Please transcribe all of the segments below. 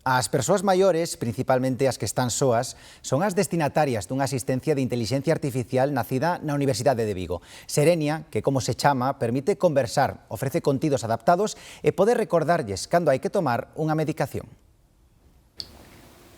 As persoas maiores, principalmente as que están soas, son as destinatarias dunha asistencia de inteligencia artificial nacida na Universidade de Vigo. Serenia, que como se chama, permite conversar, ofrece contidos adaptados e pode recordarlles cando hai que tomar unha medicación.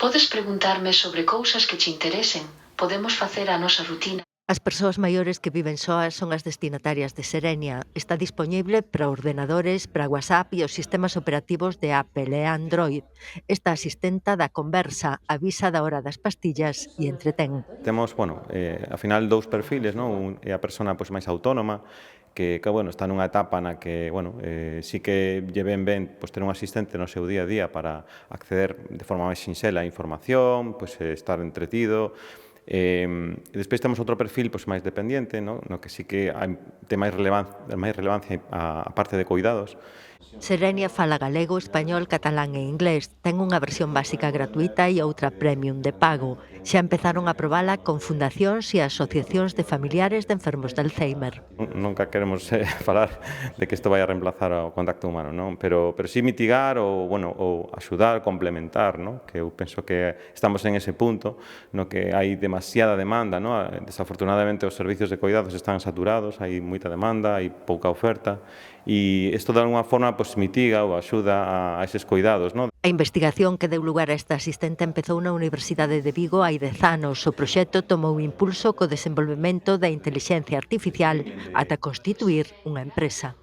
Podes preguntarme sobre cousas que che interesen. Podemos facer a nosa rutina. As persoas maiores que viven soas son as destinatarias de Serenia. Está dispoñible para ordenadores, para WhatsApp e os sistemas operativos de Apple e Android. Esta asistenta da conversa, avisa da hora das pastillas e entretén. Temos, ao final dous perfiles, non? Un é a persona máis autónoma, que está nunha etapa na que, sí que lle ven ter un asistente no seu día a día para acceder de forma máis sinxela a información, estar entretido. E despois temos outro perfil máis dependiente, no que sí que ten máis relevancia a parte de cuidados. Serenia fala galego, español, catalán e inglés. Ten unha versión básica gratuita e outra premium de pago. Xa empezaron a probala con fundacións e asociacións de familiares de enfermos de Alzheimer. Nunca queremos falar de que isto vai a reemplazar o contacto humano, non? Pero sí mitigar ou axudar, complementar, non? Que eu penso que estamos en ese punto no que hai demasiada demanda, non? Desafortunadamente os servicios de cuidados están saturados, hai moita demanda, hai pouca oferta e isto de alguma forma mitiga ou axuda a eses cuidados, non? A investigación que deu lugar a esta asistente empezou na Universidade de Vigo hai 10 anos. O proxecto tomou impulso co desenvolvemento da intelixencia artificial ata constituír unha empresa.